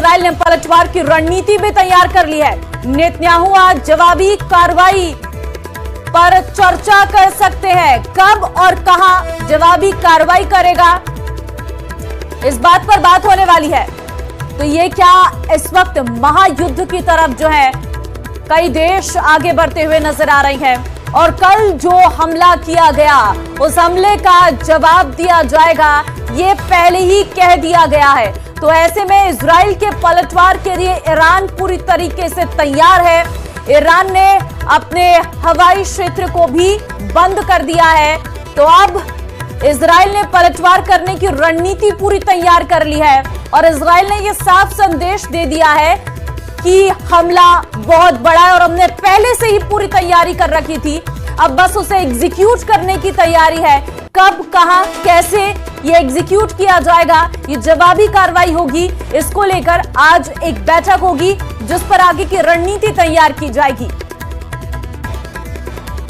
Israel ने पलटवार की रणनीति भी तैयार कर ली है। नेतन्याहू आज जवाबी कार्रवाई पर चर्चा कर सकते हैं। कब और कहां जवाबी कार्रवाई करेगा, इस बात पर बात होने वाली है। तो ये क्या इस वक्त महायुद्ध की तरफ जो है कई देश आगे बढ़ते हुए नजर आ रहे हैं, और कल जो हमला किया गया उस हमले का जवाब दिया जाएगा, ये पहले ही कह दिया गया है। तो ऐसे में इजराइल के पलटवार के लिए ईरान पूरी तरीके से तैयार है। ईरान ने अपने हवाई क्षेत्र को भी बंद कर दिया है। तो अब इजराइल ने पलटवार करने की रणनीति पूरी तैयार कर ली है, और इजराइल ने यह साफ संदेश दे दिया है कि हमला बहुत बड़ा है और हमने पहले से ही पूरी तैयारी कर रखी थी, अब बस उसे एग्जीक्यूट करने की तैयारी है। कब, कहां, कैसे ये एग्जीक्यूट किया जाएगा, ये जवाबी कार्रवाई होगी, इसको लेकर आज एक बैठक होगी जिस पर आगे की रणनीति तैयार की जाएगी।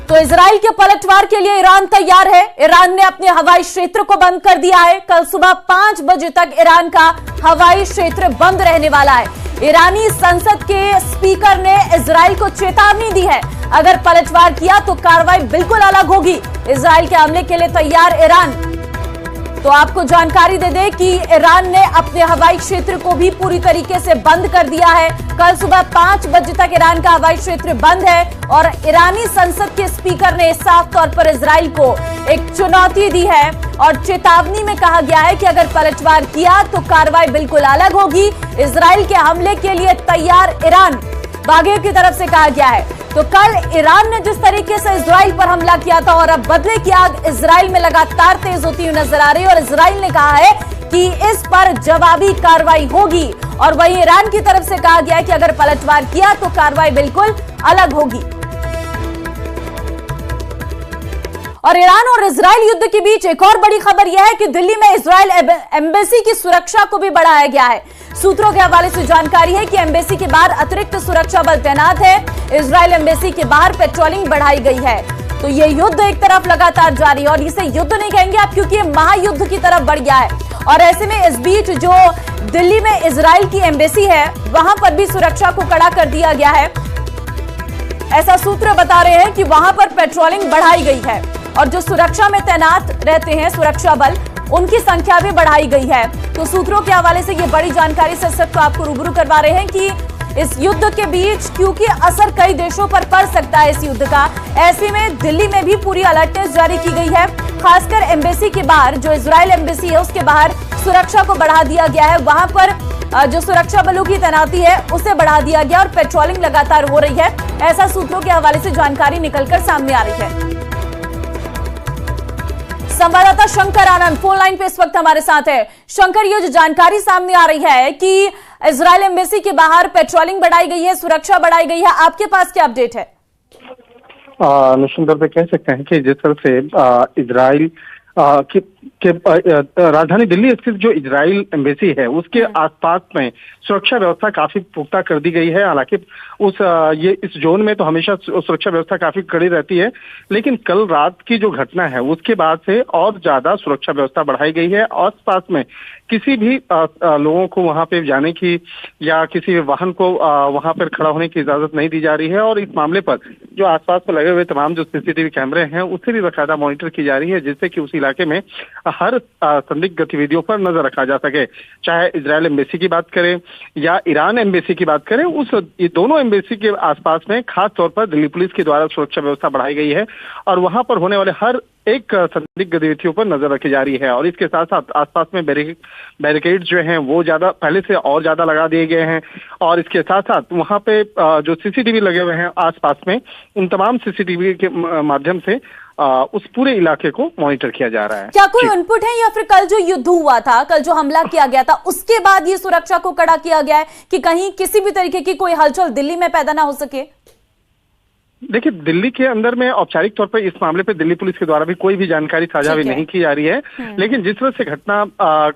तो इजराइल के पलटवार के लिए ईरान तैयार है। ईरान ने अपने हवाई क्षेत्र को बंद कर दिया है। कल सुबह 5 बजे तक ईरान का हवाई क्षेत्र बंद रहने वाला है। ईरानी संसद के स्पीकर ने इजराइल को चेतावनी दी है, अगर पलटवार किया तो कार्रवाई बिल्कुल अलग होगी। इजराइल के हमले के लिए तैयार ईरान। तो आपको जानकारी दे दें कि ईरान ने अपने हवाई क्षेत्र को भी पूरी तरीके से बंद कर दिया है। कल सुबह 5 बजे तक ईरान का हवाई क्षेत्र बंद है, और ईरानी संसद के स्पीकर ने साफ तौर पर इजराइल को एक चुनौती दी है, और चेतावनी में कहा गया है कि अगर पलटवार किया तो कार्रवाई बिल्कुल अलग होगी। इजराइल के हमले के लिए तैयार ईरान, बागेर की तरफ से कहा गया है। तो कल ईरान ने जिस तरीके से इजराइल पर हमला किया था, और अब बदले की आग इजराइल में लगातार तेज होती हुई नजर आ रही है, और इजराइल ने कहा है कि इस पर जवाबी कार्रवाई होगी। और वहीं ईरान की तरफ से कहा गया है कि अगर पलटवार किया तो कार्रवाई बिल्कुल अलग होगी। और ईरान और इजराइल युद्ध के बीच एक और बड़ी खबर यह है कि दिल्ली में इजराइल एम्बेसी की सुरक्षा को भी बढ़ाया गया है। सूत्रों के हवाले से जानकारी है कि एम्बेसी के बाहर अतिरिक्त सुरक्षा बल तैनात है। इजराइल एम्बेसी के बाहर पेट्रोलिंग बढ़ाई गई है। तो ये युद्ध एक तरफ लगातार जारी है, और इसे युद्ध नहीं कहेंगे आप, क्योंकि ये महायुद्ध की तरफ बढ़ गया है। और ऐसे में इस बीच जो दिल्ली में इजराइल की एम्बेसी है, वहां पर भी सुरक्षा को कड़ा कर दिया गया है। ऐसा सूत्र बता रहे हैं कि वहां पर पेट्रोलिंग बढ़ाई गई है, और जो सुरक्षा में तैनात रहते हैं सुरक्षा बल, उनकी संख्या भी बढ़ाई गई है। तो सूत्रों के हवाले से ये बड़ी जानकारी से सबको आपको रूबरू करवा रहे हैं कि इस युद्ध के बीच, क्योंकि असर कई देशों पर पड़ सकता है इस युद्ध का, ऐसे में दिल्ली में भी पूरी अलर्टनेस जारी की गई है। खासकर एम्बेसी के बाहर, जो इजराइल एम्बेसी है उसके बाहर सुरक्षा को बढ़ा दिया गया है। वहां पर जो सुरक्षा बलों की तैनाती है उसे बढ़ा दिया गया, और पेट्रोलिंग लगातार हो रही है। ऐसा सूत्रों के हवाले से जानकारी निकलकर सामने आ रही है। संवाददाता शंकर आनंद फोन लाइन पे इस वक्त हमारे साथ है। शंकर, ये जो जानकारी सामने आ रही है कि इजराइल एम्बेसी के बाहर पेट्रोलिंग बढ़ाई गई है, सुरक्षा बढ़ाई गई है, आपके पास क्या अपडेट है? निश्चित तौर पे कह सकते हैं कि जिस तरह से इजराइल के राजधानी दिल्ली स्थित जो इजराइल एम्बेसी है उसके आसपास में सुरक्षा व्यवस्था काफी पुख्ता कर दी गई है। हालांकि इस जोन में तो हमेशा सुरक्षा व्यवस्था काफी कड़ी रहती है, लेकिन कल रात की जो घटना है उसके बाद से और ज्यादा सुरक्षा व्यवस्था बढ़ाई गई है। आसपास में किसी भी लोगों को वहां पे जाने की या किसी भी वाहन को वहां पर खड़ा होने की इजाजत नहीं दी जा रही है, और इस मामले पर जो आसपास में लगे हुए तमाम जो सीसीटीवी कैमरे हैं उससे भी बाकायदा मॉनिटर की जा रही है, जिससे कि उस इलाके में हर संदिग्ध गतिविधियों पर नजर रखा जा सके। चाहे इजराइल एम्बेसी की बात करें या ईरान एम्बेसी की बात करें, ये दोनों एम्बेसी के आसपास में खास तौर पर दिल्ली पुलिस के द्वारा सुरक्षा व्यवस्था बढ़ाई गई है, और वहां पर होने वाले हर एक संदिग्ध गतिविधियों पर नजर रखी जा रही है। और इसके साथ साथ आसपास में बैरिकेड जो हैं वो ज्यादा पहले से और ज्यादा लगा दिए गए हैं, और इसके साथ साथ वहां पे जो सीसीटीवी लगे हुए हैं आसपास में, उन तमाम सीसीटीवी के माध्यम से उस पूरे इलाके को मॉनिटर किया जा रहा है। क्या कोई इनपुट है, या फिर कल जो युद्ध हुआ था, कल जो हमला किया गया था, उसके बाद ये सुरक्षा को कड़ा किया गया है कि कहीं किसी भी तरीके की कोई हलचल दिल्ली में पैदा ना हो सके? देखिए, दिल्ली के अंदर में औपचारिक तौर पर इस मामले पे दिल्ली पुलिस के द्वारा भी कोई भी जानकारी साझा भी नहीं की जा रही है, लेकिन जिस तरह से घटना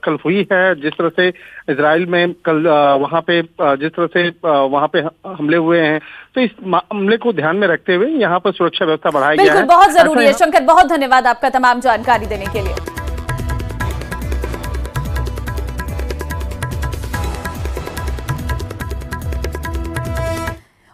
कल हुई है, जिस तरह से इजराइल में कल वहां पे जिस तरह से वहां पे हमले हुए हैं, तो इस मामले को ध्यान में रखते हुए यहाँ पर सुरक्षा व्यवस्था बढ़ाई गया है। बहुत जरूरी है शंकर, बहुत धन्यवाद आपका तमाम जानकारी देने के लिए।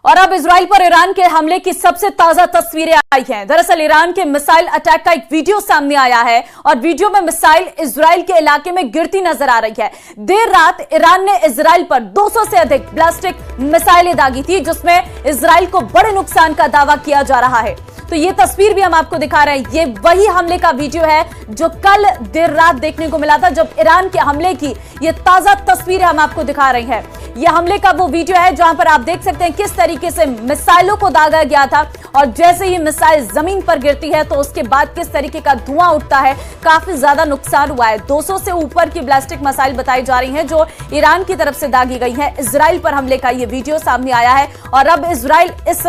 और अब इजराइल पर ईरान के हमले की सबसे ताजा तस्वीरें आई हैं। दरअसल ईरान के मिसाइल अटैक का एक वीडियो सामने आया है और वीडियो में मिसाइल इजराइल के इलाके में गिरती नजर आ रही है। देर रात ईरान ने इजराइल पर 200 से अधिक बैलिस्टिक मिसाइलें दागी थी, जिसमें इजराइल को बड़े नुकसान का दावा किया जा रहा है। तो ये तस्वीर भी हम आपको दिखा रहे हैं। ये वही हमले का वीडियो है जो कल देर रात देखने को मिला था, जब ईरान के हमले की ये ताजा तस्वीर हम आपको दिखा रहे हैं। ये हमले का वो वीडियो है जहां पर आप देख सकते हैं किस तरीके से मिसाइलों को दागा गया था और जैसे ही मिसाइल जमीन पर गिरती है तो उसके बाद किस तरीके का धुआं उठता है। काफी ज्यादा नुकसान हुआ है। 200 से ऊपर की बैलिस्टिक मिसाइल बताई जा रही हैं जो ईरान की तरफ से दागी गई हैं। इजराइल पर हमले का ये वीडियो सामने आया है और अब इजराइल इस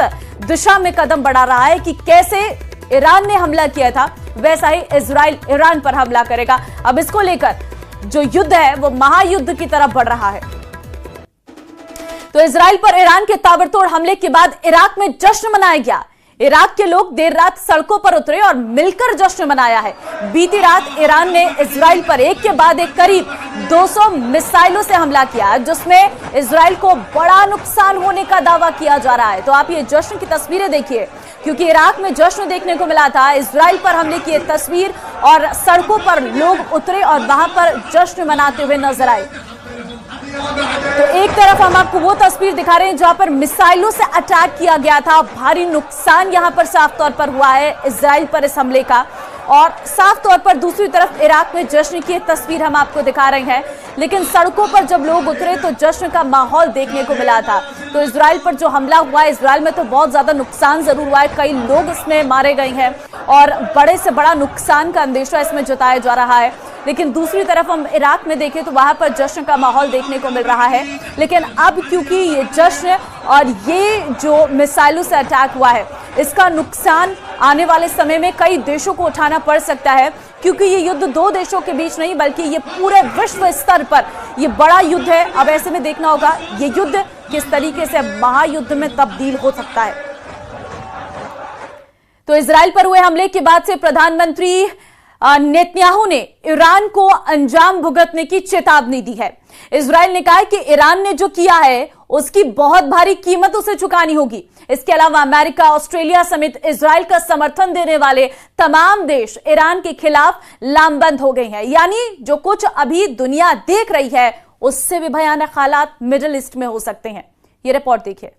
दिशा में कदम बढ़ा रहा है कि कैसे ईरान ने हमला किया था वैसा ही इजराइल ईरान पर हमला करेगा। अब इसको लेकर जो युद्ध है वो महायुद्ध की तरफ बढ़ रहा है। तो इजराइल पर ईरान के ताबड़तोड़ हमले के बाद इराक में जश्न मनाया गया। इराक के लोग देर रात सड़कों पर उतरे और मिलकर जश्न मनाया है। बीती रात ईरान ने इजराइल पर एक के बाद एक करीब 200 मिसाइलों से हमला किया, जिसमें इजराइल को बड़ा नुकसान होने का दावा किया जा रहा है। तो आप ये जश्न की तस्वीरें देखिए, क्योंकि इराक में जश्न देखने को मिला था। इजराइल पर हमले की तस्वीर और सड़कों पर लोग उतरे और वहां पर जश्न मनाते हुए नजर आए। तो एक तरफ हम आपको वो तस्वीर दिखा रहे हैं जहां पर मिसाइलों से अटैक किया गया था। भारी नुकसान यहां पर साफ तौर पर हुआ है इजराइल पर इस हमले का, और साफ तौर पर दूसरी तरफ इराक में जश्न की एक तस्वीर हम आपको दिखा रहे हैं। लेकिन सड़कों पर जब लोग उतरे तो जश्न का माहौल देखने को मिला था। तो इजराइल पर जो हमला हुआ है, इजराइल में तो बहुत ज्यादा नुकसान जरूर हुआ है, कई लोग इसमें मारे गए हैं और बड़े से बड़ा नुकसान का अंदेशा इसमें जताया जा रहा है। लेकिन दूसरी तरफ हम इराक में देखें तो वहां पर जश्न का माहौल देखने को मिल रहा है। लेकिन अब क्योंकि ये जश्न और ये जो मिसाइलों से अटैक हुआ है, इसका नुकसान आने वाले समय में कई देशों को उठाना पड़ सकता है, क्योंकि ये युद्ध दो देशों के बीच नहीं बल्कि ये पूरे विश्व स्तर पर ये बड़ा युद्ध है। अब ऐसे में देखना होगा ये युद्ध किस तरीके से महायुद्ध में तब्दील हो सकता है। तो इजराइल पर हुए हमले के बाद से प्रधानमंत्री नेतन्याहू ने ईरान को अंजाम भुगतने की चेतावनी दी है। इजराइल ने कहा है कि ईरान ने जो किया है उसकी बहुत भारी कीमत उसे चुकानी होगी। इसके अलावा अमेरिका, ऑस्ट्रेलिया समेत इजराइल का समर्थन देने वाले तमाम देश ईरान के खिलाफ लामबंद हो गए हैं। यानी जो कुछ अभी दुनिया देख रही है उससे भी भयानक हालात मिडिल ईस्ट में हो सकते हैं। ये रिपोर्ट देखिए।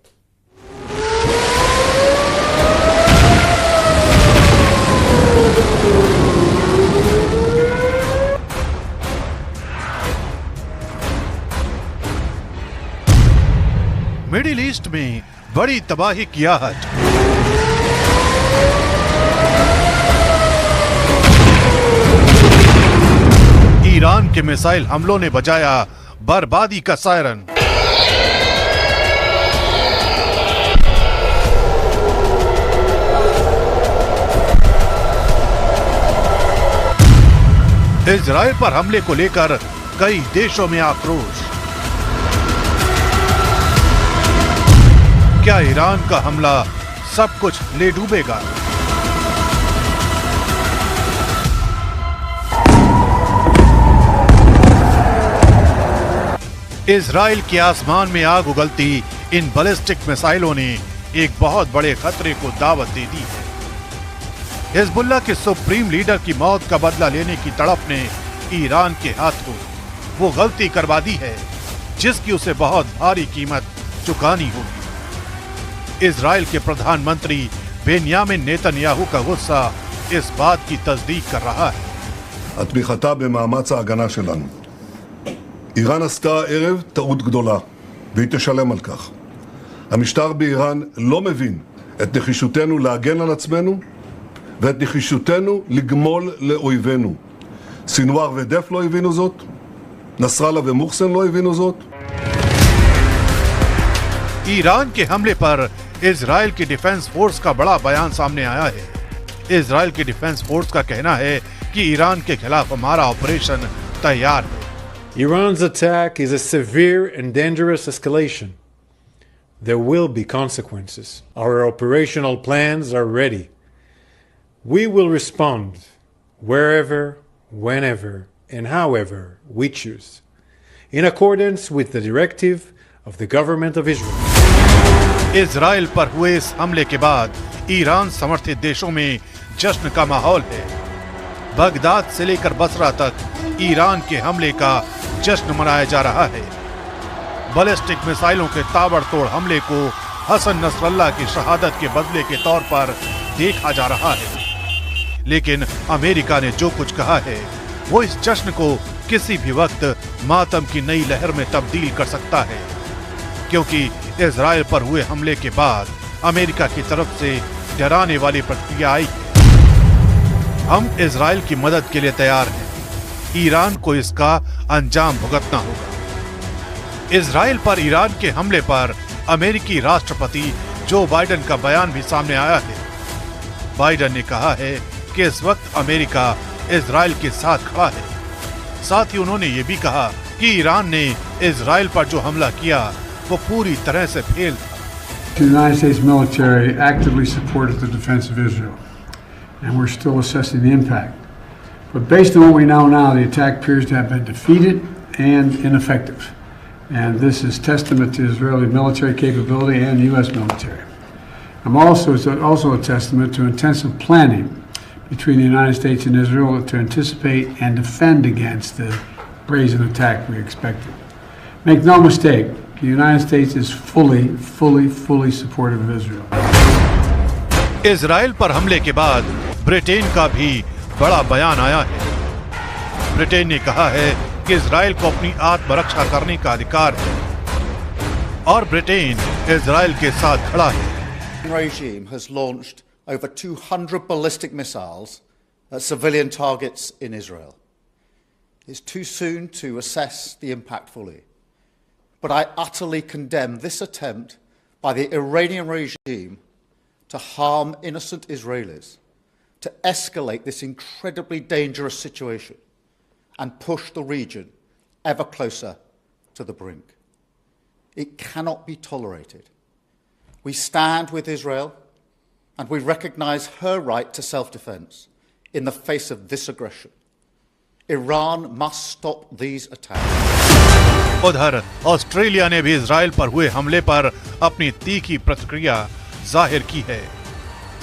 मिडिल ईस्ट में बड़ी तबाही की आहट। ईरान के मिसाइल हमलों ने बजाया बर्बादी का सायरन। इजराइल पर हमले को लेकर कई देशों में आक्रोश। क्या ईरान का हमला सब कुछ ले डूबेगा? इजराइल के आसमान में आग उगलती इन बैलिस्टिक मिसाइलों ने एक बहुत बड़े खतरे को दावत दे दी है। हिजबुल्लाह के सुप्रीम लीडर की मौत का बदला लेने की तड़प ने ईरान के हाथों वो गलती करवा दी है जिसकी उसे बहुत भारी कीमत चुकानी होगी। इजराइल के प्रधानमंत्री बेन्यामिन नेतन्याहू का गुस्सा इस बात की तस्दीक कर रहा है। התמיכתה במאמץ ההגנה שלנו. איראן עשתה הערב טעות גדולה, והיא תשלם על כך. המשטר באיראן לא מבין את נחישותנו להגן על עצמנו, ואת נחישותנו לגמול לאויבינו. סינואר ודף לא הבינו זאת, נסראללה ומוחסן לא הבינו זאת. ईरान के हमले पर इजराइल की डिफेंस फोर्स का बड़ा बयान सामने आया है। इजराइल की डिफेंस फोर्स का कहना है कि ईरान के खिलाफ हमारा ऑपरेशन तैयार है। Iran's attack is a severe and dangerous escalation. There will be consequences. Our operational plans are ready. We will respond wherever, whenever, and however we choose, in accordance with the directive of the government of Israel. Israel पर हुए इस हमले के बाद Iran समर्थित देशों में जश्न का माहौल है। बगदाद से लेकर बसरा तक ईरान के हमले का जश्न मनाया जा रहा है। बैलिस्टिक मिसाइलों के ताबड़तोड़ हमले को हसन नसरल्लाह की शहादत के बदले के तौर पर देखा जा रहा है। लेकिन अमेरिका ने जो कुछ कहा है वो इस जश्न को किसी भी वक्त मातम की नई लहर में तब्दील कर सकता है, क्योंकि इजराइल पर हुए हमले के बाद अमेरिका की तरफ से डराने वाली प्रतिक्रिया आई है। हम इजराइल की मदद के लिए तैयार हैं, ईरान को इसका अंजाम भुगतना होगा। इजराइल पर ईरान के हमले पर अमेरिकी राष्ट्रपति जो बाइडेन का बयान भी सामने आया है। बाइडेन ने कहा है कि इस वक्त अमेरिका इजराइल के साथ खड़ा है। साथ ही उन्होंने ये भी कहा कि ईरान ने इजराइल पर जो हमला किया वो पूरी तरह से फेल था। The United States military actively supported the defense of Israel, and we're still assessing the impact. But based on what we know now, the attack appears to have been defeated and ineffective. And this is testament to Israeli military capability and U.S. military. It's also a testament to intensive planning between the United States and Israel to anticipate and defend against the brazen attack we expected. Make no mistake, the United States is fully supportive of Israel. Israel पर हमले के बाद Britain का भी बड़ा बयान आया है। ब्रिटेन ने कहा है कि इजराइल को अपनी आत्मरक्षा करने का अधिकार है और ब्रिटेन इजराइल के साथ खड़ा है। regime has launched over 200 ballistic missiles at civilian targets in Israel. It's too soon to assess the impact fully, but I utterly condemn this attempt by the Iranian regime to harm innocent Israelis, to escalate this incredibly dangerous situation and push the region ever closer to the brink. It cannot be tolerated. We stand with Israel and we recognize her right to self-defense in the face of this aggression. Iran must stop these attacks. उधर Australia ने भी Israel पर हुए हमले पर अपनी तीखी प्रतिक्रिया जाहिर की है।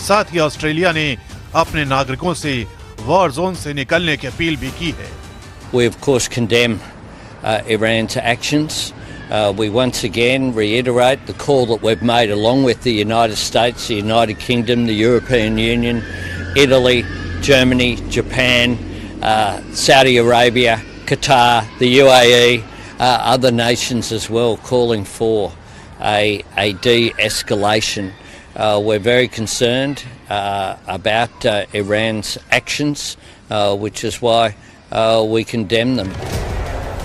साथ ही ऑस्ट्रेलिया ने अपने नागरिकों से वॉर जोन से निकलने की अपील भी की है। We of course condemn Iran's actions. We once again reiterate the call that we've made along with the United States, the United Kingdom, the European Union, Italy, Germany, Japan, Saudi Arabia, Qatar, the UAE, other nations as well, calling for a de-escalation. We're very concerned about Iran's actions, which is why we condemn them.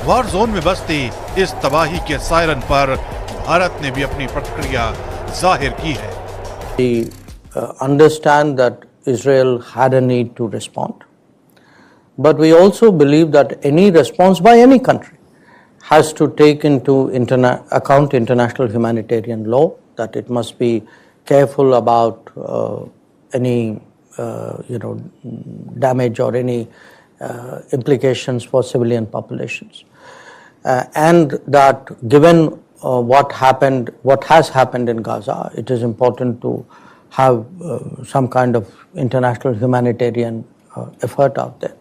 War zone में बसती इस तबाही के siren पर भारत ने भी अपनी प्रतिक्रिया जाहिर की है। We understand that Israel had a need to respond, but we also believe that any response by any country has to take into account international humanitarian law, that it must be careful about any damage or any implications for civilian populations. And that given what has happened in Gaza, it is important to have some kind of international humanitarian effort out there.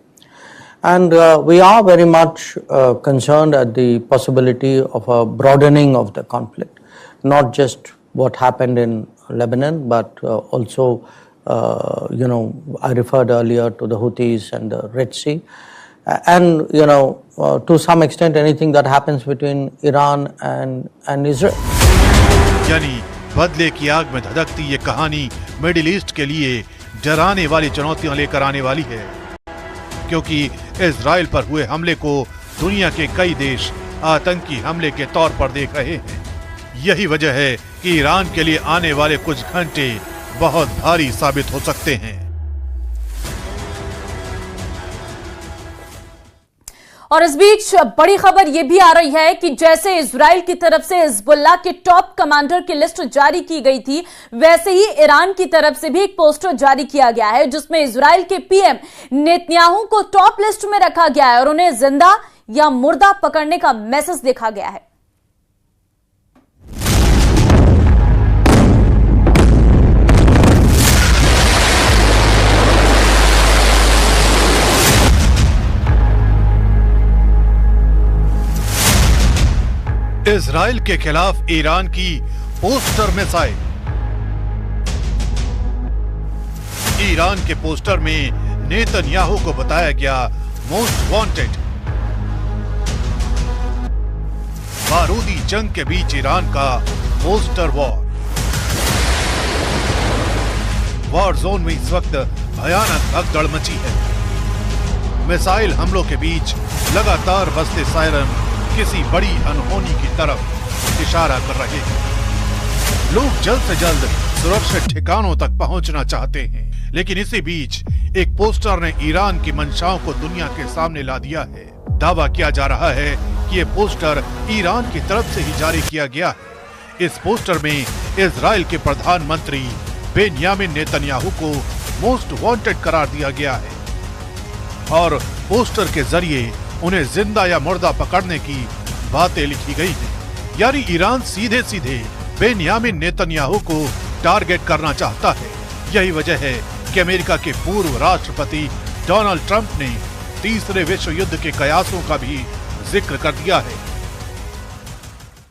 And we are very much concerned at the possibility of a broadening of the conflict, not just what happened in Lebanon, but also, I referred earlier to the Houthis and the Red Sea. And, to some extent, anything that happens between Iran and Israel. यानी बदले की आग में धधकती ये कहानी middle east के लिए डराने वाली चुनौतियां लेकर आने वाली है, क्योंकि इजराइल पर हुए हमले को दुनिया के कई देश आतंकी हमले के तौर पर देख रहे हैं। यही वजह है कि ईरान के लिए आने वाले कुछ घंटे बहुत भारी साबित हो सकते हैं। और इस बीच बड़ी खबर यह भी आ रही है कि जैसे इजराइल की तरफ से हिजबुल्लाह के टॉप कमांडर की लिस्ट जारी की गई थी, वैसे ही ईरान की तरफ से भी एक पोस्टर जारी किया गया है जिसमें इजराइल के पीएम नेतन्याहू को टॉप लिस्ट में रखा गया है और उन्हें जिंदा या मुर्दा पकड़ने का मैसेज देखा गया है। इजराइल के खिलाफ ईरान की पोस्टर मिसाइल। ईरान के पोस्टर में नेतन्याहू को बताया गया मोस्ट वांटेड। बारूदी जंग के बीच ईरान का पोस्टर वॉर जोन में इस वक्त भयानक भगदड़ मची है। मिसाइल हमलों के बीच लगातार बजते सायरन किसी बड़ी अनहोनी की तरफ इशारा कर रहे हैं। लोग जल्द से जल्द सुरक्षित ठिकानों तक पहुंचना चाहते हैं, लेकिन इसी बीच एक पोस्टर ने ईरान की मंशाओं को दुनिया के सामने ला दिया है। दावा किया जा रहा है कि ये पोस्टर ईरान की तरफ से ही जारी किया गया है। इस पोस्टर में इजराइल के प्रधानमंत्री बेंयामिन नेतन्याहू को मोस्ट वांटेड करार दिया गया है और पोस्टर के जरिए उन्हें जिंदा या मुर्दा पकड़ने की बातें लिखी गई हैं। यानी ईरान सीधे सीधे बेंयामिन नेतन्याहू को टारगेट करना चाहता है। यही वजह है कि अमेरिका के पूर्व राष्ट्रपति डोनाल्ड ट्रंप ने तीसरे विश्व युद्ध के कयासों का भी जिक्र कर दिया है।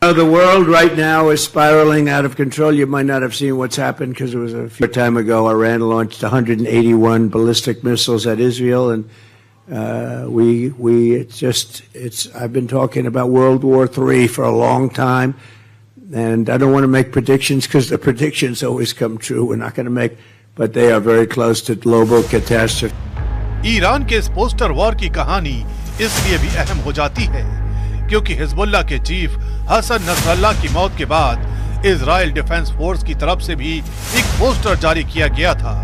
The world right now is spiraling out of control. You might not have seen what's happened because it was a few time ago. Iran launched 181 ballistic missiles at Israel, and I've been talking about World War III for a long time, and I don't want to make predictions because the predictions always come true. We're not going to make, but they are very close to global catastrophe. Iran के इस poster war की कहानी इसलिए भी अहम हो जाती है क्योंकि हिजबुल्लाह के चीफ हसन नसरल्लाह की मौत के बाद इजराइल डिफेंस फोर्स की तरफ से भी एक पोस्टर जारी किया गया था।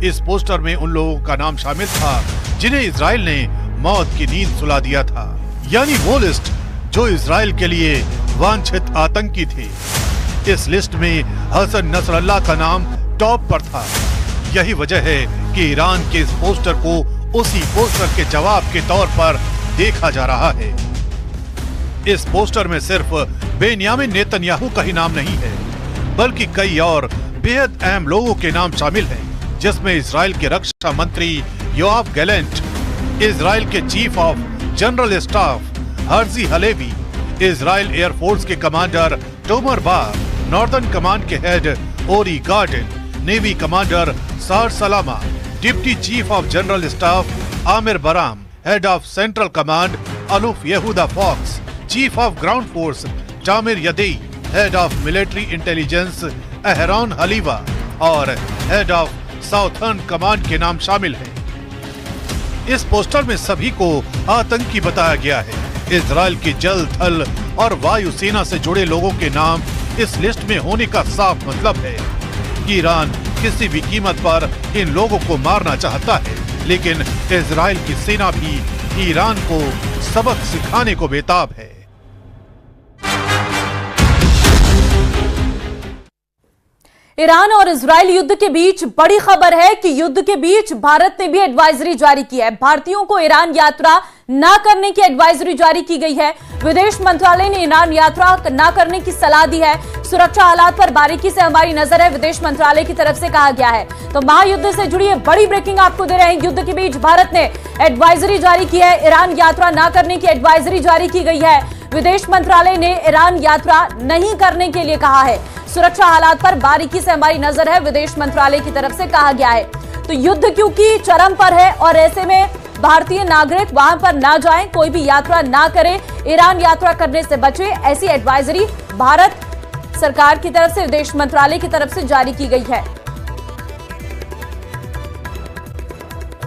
इस पोस्टर में उन लोगों का नाम शामिल था जिन्हें इजराइल ने मौत की नींद सुला दिया था, यानी वो लिस्ट जो इजराइल के लिए वांछित आतंकी थे। इस लिस्ट में हसन नसरल्लाह का नाम टॉप पर था। यही वजह है कि ईरान के इस पोस्टर को उसी पोस्टर के जवाब के तौर पर देखा जा रहा है। इस पोस्टर में सिर्फ बेंयामिन नेतन्याहू का ही नाम नहीं है, बल्कि कई और बेहद अहम लोगों के नाम शामिल हैं, जिसमें इजराइल के रक्षा मंत्री योआव गैलेंट, इजराइल के chief of general staff Herzi Halevi, Israel air force के commander Tomer Bar, northern command के head Ori Gordin, navy commander Saar Salama, deputy chief of general staff Amir Baram, head of central command Aluf Yehuda Fox, chief of ground force Tamir Yadai, head of military intelligence Aharon Haliva और head of southern command के नाम शामिल हैं। इस poster में सभी को आतंकी बताया गया है। इजराइल की जल, थल और वायु सेना से जुड़े लोगों के नाम इस लिस्ट में होने का साफ मतलब है कि ईरान किसी भी कीमत पर इन लोगों को मारना चाहता है, लेकिन इजराइल की सेना भी ईरान को सबक सिखाने को बेताब है। ईरान और इजराइल युद्ध के बीच बड़ी खबर है कि युद्ध के बीच भारत ने भी एडवाइजरी जारी की है। भारतीयों को ईरान यात्रा न करने की एडवाइजरी जारी की गई है। विदेश मंत्रालय ने ईरान यात्रा न करने की सलाह दी है। सुरक्षा हालात पर बारीकी से हमारी नजर है, विदेश मंत्रालय की तरफ से कहा गया है। तो महायुद्ध से जुड़ी बड़ी ब्रेकिंग आपको दे रहे हैं। युद्ध के बीच भारत ने एडवाइजरी जारी की है। ईरान यात्रा न करने की एडवाइजरी जारी की गई है। विदेश मंत्रालय ने ईरान यात्रा नहीं करने के लिए कहा है। सुरक्षा हालात पर बारीकी से हमारी नजर है, विदेश मंत्रालय की तरफ से कहा गया है। तो युद्ध क्योंकि चरम पर है और ऐसे में भारतीय नागरिक वहां पर ना जाएं, कोई भी यात्रा ना करें, ईरान यात्रा करने से बचे, ऐसी एडवाइजरी भारत सरकार की तरफ से, विदेश मंत्रालय की तरफ से जारी की गई है।